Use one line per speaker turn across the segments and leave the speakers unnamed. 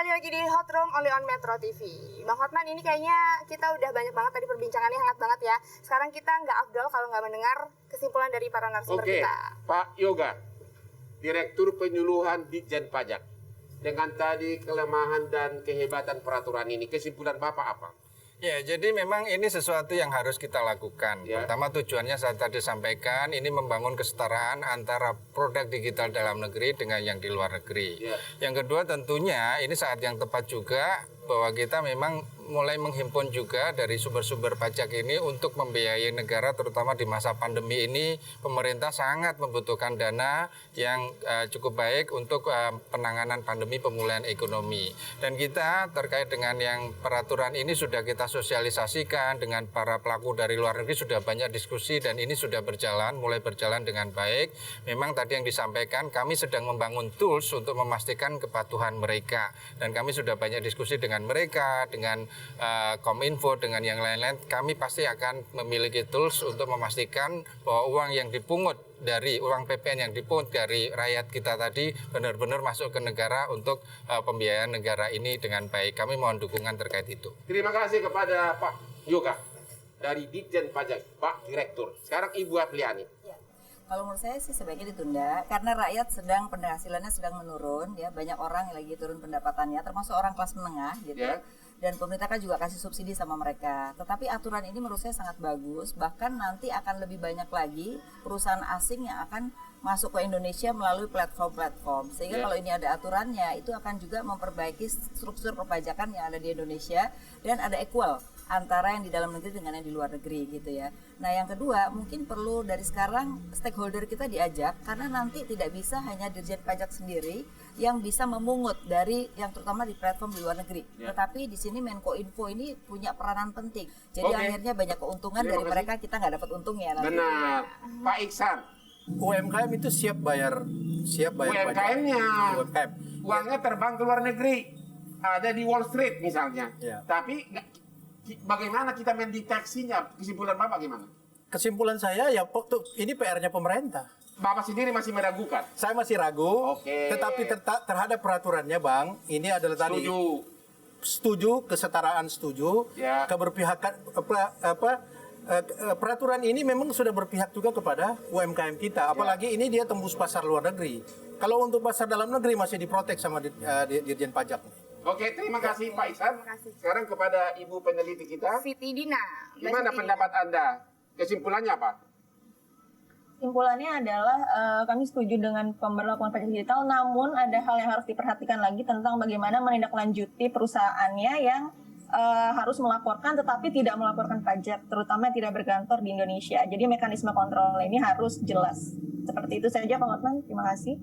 kembali lagi di Hot Room only on Metro TV. Bang Hotman, ini kayaknya kita udah banyak banget tadi perbincangannya, hangat banget ya. Sekarang kita nggak afdol kalau nggak mendengar kesimpulan dari para narasumber kita.
Pak Yoga, Direktur Penyuluhan Ditjen Pajak. Dengan tadi kelemahan dan kehebatan peraturan ini, kesimpulan Bapak apa?
Ya, jadi memang ini sesuatu yang harus kita lakukan.
Ya.
Pertama, tujuannya saya tadi sampaikan, ini membangun kesetaraan antara produk digital dalam negeri dengan yang di luar negeri.
Ya.
Yang kedua, tentunya ini saat yang tepat juga bahwa kita memang mulai menghimpun juga dari sumber-sumber pajak ini untuk membiayai negara, terutama di masa pandemi ini. Pemerintah sangat membutuhkan dana yang cukup baik untuk penanganan pandemi, pemulihan ekonomi. Dan kita terkait dengan yang peraturan ini sudah kita sosialisasikan dengan para pelaku dari luar negeri, sudah banyak diskusi dan ini sudah berjalan, mulai berjalan dengan baik. Memang tadi yang disampaikan, kami sedang membangun tools untuk memastikan kepatuhan mereka. Dan kami sudah banyak diskusi dengan mereka, dengan Kominfo, dengan yang lain-lain. Kami pasti akan memiliki tools untuk memastikan bahwa uang yang dipungut dari uang PPN yang dipungut dari rakyat kita tadi benar-benar masuk ke negara untuk pembiayaan negara ini dengan baik. Kami mohon dukungan terkait itu.
Terima kasih kepada Pak Yoga dari Ditjen Pajak, Pak Direktur. Sekarang Ibu Apriani.
Ya. Kalau menurut saya sih sebaiknya ditunda karena rakyat sedang penghasilannya sedang menurun ya, banyak orang yang lagi turun pendapatannya termasuk orang kelas menengah gitu.
Ya.
Dan pemerintah kan juga kasih subsidi sama mereka. Tetapi aturan ini menurut saya sangat bagus, bahkan nanti akan lebih banyak lagi perusahaan asing yang akan masuk ke Indonesia melalui platform-platform. Sehingga kalau ini ada aturannya, itu akan juga memperbaiki struktur perpajakan yang ada di Indonesia dan ada equal antara yang di dalam negeri dengan yang di luar negeri gitu ya. Nah yang kedua, mungkin perlu dari sekarang stakeholder kita diajak, karena nanti tidak bisa hanya Dirjen Pajak sendiri yang bisa memungut dari yang terutama di platform di luar negeri. Tetapi di sini Menkominfo ini punya peranan penting. Jadi akhirnya banyak keuntungan dari mereka, kita nggak dapat untungnya nanti.
Benar. Pak Iksan.
UMKM itu siap bayar
UMKM-nya.
UMKM.
Uangnya terbang ke luar negeri. Ada di Wall Street misalnya.
Ya.
Tapi bagaimana kita mendeteksinya? Kesimpulan Bapak gimana?
Kesimpulan saya ya ini PR-nya pemerintah.
Bapak sendiri masih meragukan?
Saya masih ragu,
Oke.
tetapi terhadap peraturannya, Bang, ini adalah tadi setuju, kesetaraan setuju,
Ya.
keberpihakan peraturan ini memang sudah berpihak juga kepada UMKM kita, apalagi ini dia tembus pasar luar negeri. Kalau untuk pasar dalam negeri masih diprotek sama Dirjen Pajak.
Oke, terima kasih Pak Iksan.
Terima kasih.
Sekarang kepada Ibu peneliti kita.
Siti Dina.
Gimana pendapat Anda? Kesimpulannya apa?
Kesimpulannya adalah kami setuju dengan pemberlakuan pajak digital, namun ada hal yang harus diperhatikan lagi tentang bagaimana menindaklanjuti perusahaannya yang harus melaporkan tetapi tidak melaporkan pajak, terutama yang tidak berkantor di Indonesia. Jadi mekanisme kontrol ini harus jelas. Seperti itu saja Pak Hotman, terima kasih.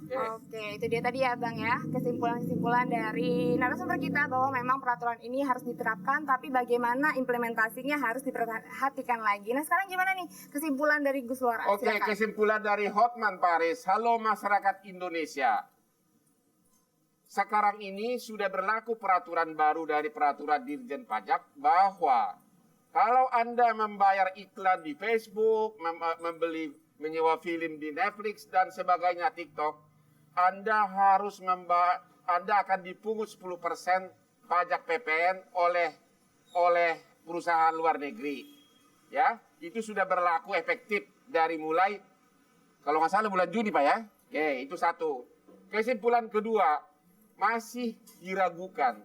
Oke, itu dia tadi ya Bang ya, kesimpulan-kesimpulan dari narasumber kita bahwa memang peraturan ini harus diterapkan, tapi bagaimana implementasinya harus diperhatikan lagi. Nah sekarang gimana nih kesimpulan dari Gus Luar?
Oke, kesimpulan dari Hotman Paris. Halo masyarakat Indonesia. Sekarang ini sudah berlaku peraturan baru dari peraturan Dirjen Pajak bahwa kalau Anda membayar iklan di Facebook, menyewa film di Netflix dan sebagainya, TikTok, Anda akan dipungut 10% pajak PPN oleh perusahaan luar negeri. Ya, itu sudah berlaku efektif dari mulai kalau nggak salah bulan Juni Pak ya. Oke, itu satu. Kesimpulan kedua, masih diragukan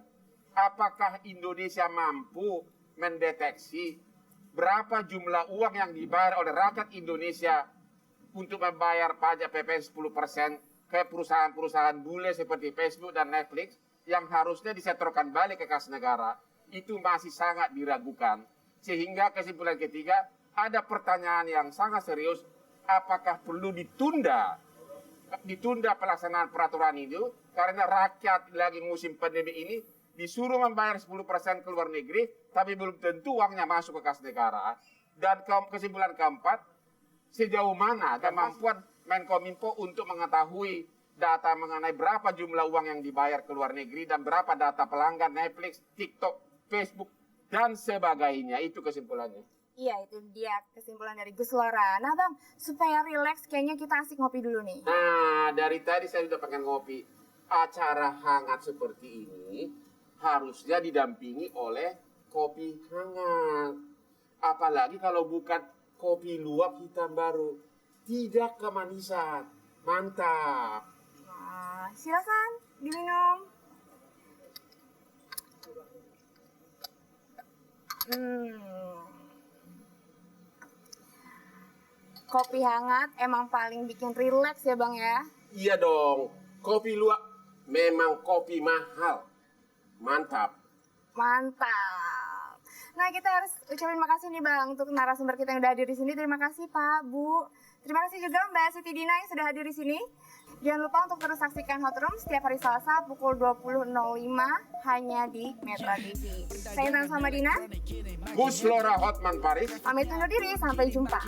apakah Indonesia mampu mendeteksi berapa jumlah uang yang dibayar oleh rakyat Indonesia untuk membayar pajak PPN 10% ke perusahaan-perusahaan bule seperti Facebook dan Netflix yang harusnya disetorkan balik ke kas negara. Itu masih sangat diragukan. Sehingga kesimpulan ketiga, ada pertanyaan yang sangat serius, apakah perlu ditunda pelaksanaan peraturan itu karena rakyat lagi musim pandemi ini disuruh membayar 10% ke luar negeri, tapi belum tentu uangnya masuk ke kas negara. Dan kesimpulan keempat, sejauh mana kemampuan Menkominfo untuk mengetahui data mengenai berapa jumlah uang yang dibayar ke luar negeri dan berapa data pelanggan Netflix, TikTok, Facebook, dan sebagainya. Itu kesimpulannya.
Iya, itu dia kesimpulan dari Gus Lora. Nah Bang, supaya rileks kayaknya kita asik ngopi dulu nih.
Nah, dari tadi saya sudah pengen ngopi. acara hangat seperti ini harusnya didampingi oleh kopi hangat. Apalagi kalau bukan kopi luwak hitam baru. Tidak kemanisan. Mantap.
Nah, silakan diminum. Kopi hangat emang paling bikin rileks ya Bang ya?
Iya dong. Kopi luwak memang kopi mahal. Mantap.
Mantap. Nah, kita harus ucapin makasih nih Bang untuk narasumber kita yang udah hadir di sini. Terima kasih Pak, Bu. Terima kasih juga Mbak Siti Dina yang sudah hadir di sini. Jangan lupa untuk terus saksikan Hot Room setiap hari Selasa pukul 20.05 hanya di Metro TV. Saya Intan sama Dina.
Gus Lora Hotman Paris.
Pamit undur diri, sampai jumpa.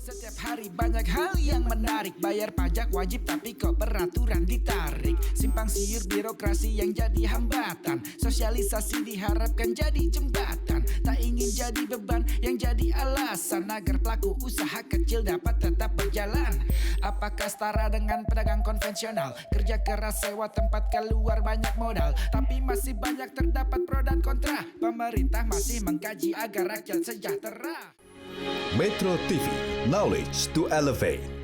Setiap hari banyak hal yang menarik. Bayar pajak wajib tapi kok peraturan ditarik. Simpang siur birokrasi yang jadi hambatan. Sosialisasi diharapkan jadi jembatan. Tak ingin jadi beban yang jadi alasan agar pelaku usaha kecil dapat tetap berjalan. Apakah setara dengan pedagang konvensional? Kerja keras sewa tempat keluar banyak modal, tapi masih banyak terdapat pro dan kontra. Pemerintah masih mengkaji agar rakyat sejahtera.
Metro TV, knowledge to elevate.